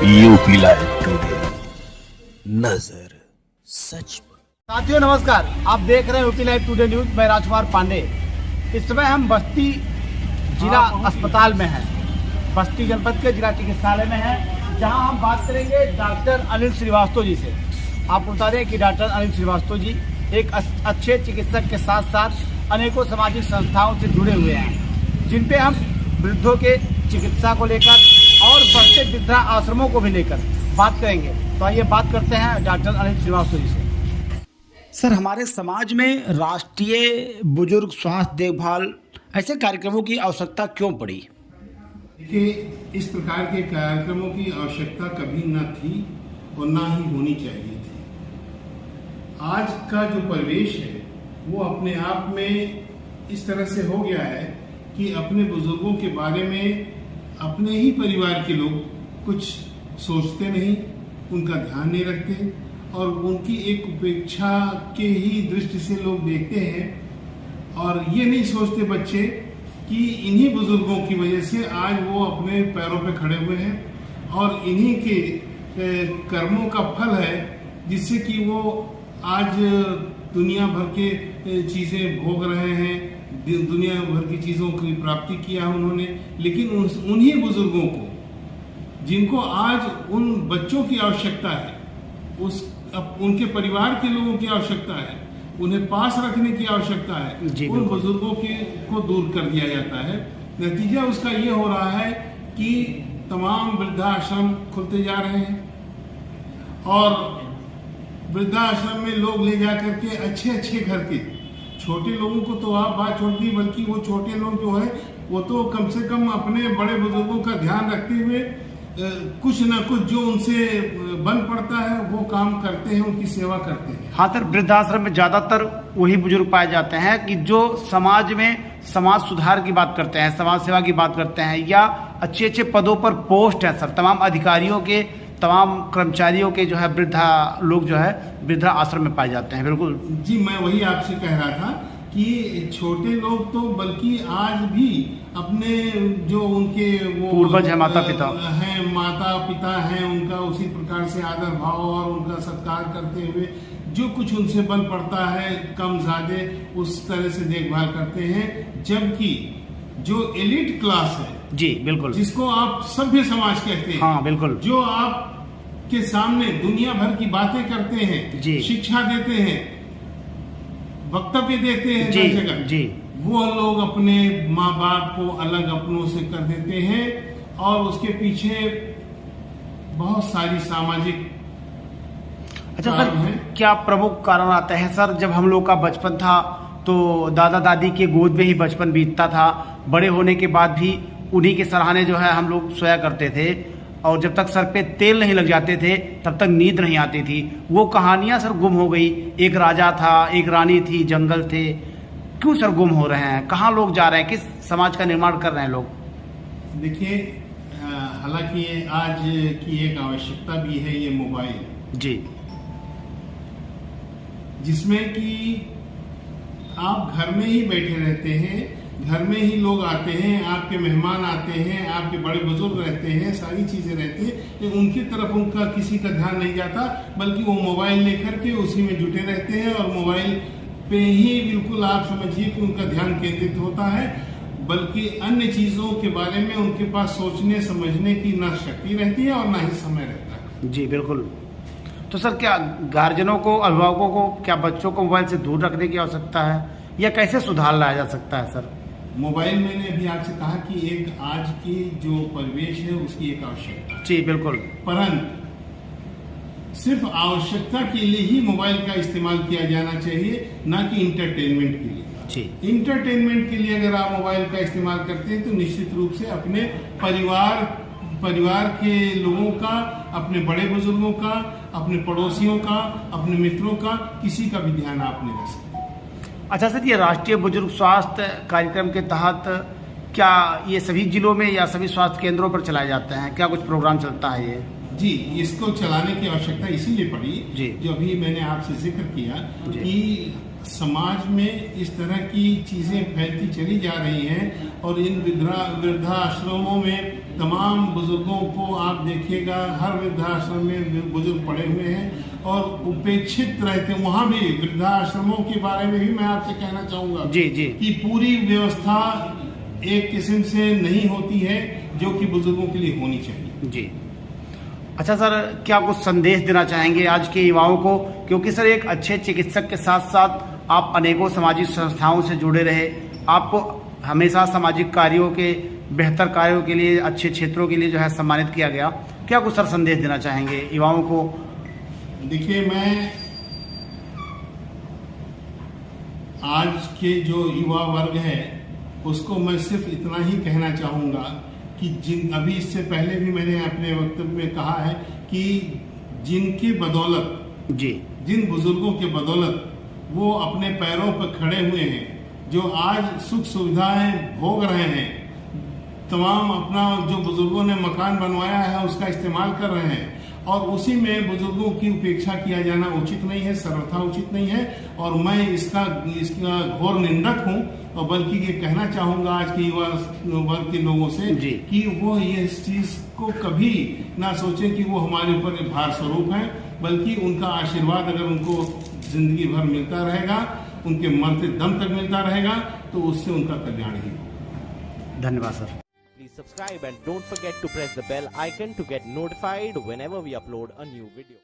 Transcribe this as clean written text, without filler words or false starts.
UP live today, नजर सच पर। साथियों नमस्कार, आप देख रहे हैं यूपी लाइव टुडे न्यूज। मैं राजकुमार पांडे। इस समय हम बस्ती जिला अस्पताल में हैं, बस्ती जनपद के जिला चिकित्सालय में हैं, जहां हम बात करेंगे डॉक्टर अनिल श्रीवास्तव जी से। आपको बता दें कि डॉक्टर अनिल श्रीवास्तव जी एक अच्छे चिकित्सक के साथ साथ अनेकों सामाजिक संस्थाओं से जुड़े हुए हैं, जिन पे हम वृद्धों के चिकित्सा को लेकर और बढ़ते वृद्धा आश्रमों को भी लेकर बात करेंगे। तो आइए बात करते हैं डॉक्टर अनिल श्रीवास्तव जी से। सर, हमारे समाज में राष्ट्रीय बुजुर्ग स्वास्थ्य देखभाल ऐसे कार्यक्रमों की आवश्यकता क्यों पड़ी? देखिए, इस प्रकार के कार्यक्रमों की आवश्यकता कभी न थी और ना ही होनी चाहिए थी। आज का जो परिवेश है वो अपने आप में इस तरह से हो गया है कि अपने बुजुर्गों के बारे में अपने ही परिवार के लोग कुछ सोचते नहीं, उनका ध्यान नहीं रखते और उनकी एक उपेक्षा के ही दृष्टि से लोग देखते हैं। और ये नहीं सोचते बच्चे कि इन्हीं बुजुर्गों की वजह से आज वो अपने पैरों पे खड़े हुए हैं और इन्हीं के कर्मों का फल है जिससे कि वो आज दुनिया भर के चीज़ें भोग रहे हैं, दुनिया भर की चीज़ों की प्राप्ति किया उन्होंने। लेकिन उन्हीं बुजुर्गों को जिनको आज उन बच्चों की आवश्यकता है, उनके परिवार के लोगों की आवश्यकता है, उन्हें पास रखने की आवश्यकता है, उन बुजुर्गों को दूर कर दिया जाता है। नतीजा उसका ये हो रहा है कि तमाम वृद्धाश्रम खुलते जा रहे हैं और वृद्धाश्रम में लोग ले जा करके अच्छे घर के छोटे लोगों को तो आप बात छोड़ दी, बल्कि वो छोटे लोग जो है वो तो कम से कम अपने बड़े बुजुर्गों का ध्यान रखते हुए कुछ ना कुछ जो उनसे बन पड़ता है वो काम करते हैं, उनकी सेवा करते हैं। हाँ सर, वृद्धाश्रम में ज्यादातर वही बुजुर्ग पाए जाते हैं कि जो समाज में समाज सुधार की बात करते हैं, समाज सेवा की बात करते हैं, या अच्छे पदों पर पोस्ट है सर, तमाम अधिकारियों के, तमाम कर्मचारियों के जो है वृद्धा लोग जो है वृद्धा आश्रम में पाए जाते हैं। बिल्कुल जी, मैं वही आपसे कह रहा था कि छोटे लोग तो बल्कि आज भी अपने जो उनके वो पूर्वज है, माता पिता हैं, उनका उसी प्रकार से आदर भाव और उनका सत्कार करते हुए जो कुछ उनसे बन पड़ता है कम ज्यादा उस तरह से देखभाल करते हैं। जबकि जो एलिट क्लास है, जी बिल्कुल, जिसको आप सभ्य समाज कहते हैं, हाँ बिल्कुल, जो आप के सामने दुनिया भर की बातें करते हैं, शिक्षा देते हैं, वक्तव्य देते हैं हर जगह, जी, वो लोग अपने माँ बाप को अलग अपनों से कर देते हैं और उसके पीछे बहुत सारी सामाजिक सर, क्या प्रमुख कारण आता है सर? जब हम लोग का बचपन था तो दादा दादी के गोद में ही बचपन बीतता था, बड़े होने के बाद भी उन्हीं के सराहने जो है हम लोग सोया करते थे और जब तक सर पे तेल नहीं लग जाते थे तब तक नींद नहीं आती थी। वो कहानियां सर गुम हो गई। एक राजा था, एक रानी थी, जंगल थे, क्यों सर गुम हो रहे हैं? कहाँ लोग जा रहे हैं? किस समाज का निर्माण कर रहे हैं लोग? देखिए, हालांकि आज की एक आवश्यकता भी है ये मोबाइल, जी, जिसमें कि आप घर में ही बैठे रहते हैं, घर में ही लोग आते हैं, आपके मेहमान आते हैं, आपके बड़े बुजुर्ग रहते हैं, सारी चीजें रहती हैं, उनकी तरफ उनका किसी का ध्यान नहीं जाता, बल्कि वो मोबाइल लेकर के उसी में जुटे रहते हैं और मोबाइल पे ही बिल्कुल आप समझिए कि उनका ध्यान केंद्रित होता है, बल्कि अन्य चीजों के बारे में उनके पास सोचने समझने की ना शक्ति रहती है और ना ही समय रहता है। जी बिल्कुल। तो सर, क्या गार्जियनों को, अभिभावकों को, क्या बच्चों को मोबाइल से दूर रखने की आवश्यकता है या कैसे सुधार लाया जा सकता है सर? मोबाइल, मैंने अभी आपसे कहा कि एक आज की जो परिवेश है उसकी एक आवश्यकता, जी बिल्कुल, परंतु सिर्फ आवश्यकता के लिए ही मोबाइल का इस्तेमाल किया जाना चाहिए, ना कि इंटरटेनमेंट के लिए। जी, इंटरटेनमेंट के लिए अगर आप मोबाइल का इस्तेमाल करते हैं तो निश्चित रूप से अपने परिवार के लोगों का, अपने बड़े बुजुर्गों का, अपने पड़ोसियों का, अपने मित्रों का, किसी का भी ध्यान आप नहीं रख सकते। अच्छा सर, ये राष्ट्रीय बुजुर्ग स्वास्थ्य कार्यक्रम के तहत क्या ये सभी जिलों में या सभी स्वास्थ्य केंद्रों पर चलाए जाते हैं? क्या कुछ प्रोग्राम चलता है ये? जी, इसको चलाने की आवश्यकता इसीलिए पड़ी, जो अभी मैंने आपसे जिक्र किया कि समाज में इस तरह की चीज़ें फैलती चली जा रही हैं और इन वृद्धाश्रमों में तमाम बुजुर्गों को आप देखिएगा, हर वृद्धाश्रम में बुजुर्ग पड़े हुए हैं और उपेक्षित रहते हैं। वहाँ भी वृद्धाश्रमों के बारे में भी मैं आपसे कहना चाहूँगा जी जी कि पूरी व्यवस्था एक किस्म से नहीं होती है जो कि बुजुर्गों के लिए होनी चाहिए। जी। अच्छा सर, क्या कुछ संदेश देना चाहेंगे आज के युवाओं को, क्योंकि सर एक अच्छे चिकित्सक के साथ साथ आप अनेकों सामाजिक संस्थाओं से जुड़े रहे, आपको हमेशा सामाजिक कार्यों के, बेहतर कार्यों के लिए, अच्छे क्षेत्रों के लिए जो है सम्मानित किया गया, क्या कुछ सर संदेश देना चाहेंगे युवाओं को? देखिए, मैं आज के जो युवा वर्ग है उसको मैं सिर्फ इतना ही कहना चाहूँगा कि अभी इससे पहले भी मैंने अपने वक्तव्य में कहा है कि जिनकी बदौलत, जिन बुजुर्गों के बदौलत वो अपने पैरों पर खड़े हुए हैं, जो आज सुख सुविधाएं भोग रहे हैं, तमाम अपना जो बुजुर्गों ने मकान बनवाया है उसका इस्तेमाल कर रहे हैं, और उसी में बुजुर्गों की उपेक्षा किया जाना उचित नहीं है, सर्वथा उचित नहीं है। और मैं इसका घोर निंदक हूँ, और बल्कि ये कहना चाहूँगा आज के युवा वर्ग के लोगों से कि वो ये इस चीज़ को कभी ना सोचें कि वो हमारे ऊपर भार स्वरूप हैं, बल्कि उनका आशीर्वाद अगर उनको जिंदगी भर मिलता रहेगा, उनके मरते दम तक मिलता रहेगा, तो उससे उनका कल्याण ही होगा। धन्यवाद sir. Please subscribe and don't forget to press the bell icon to get notified whenever we upload a new video.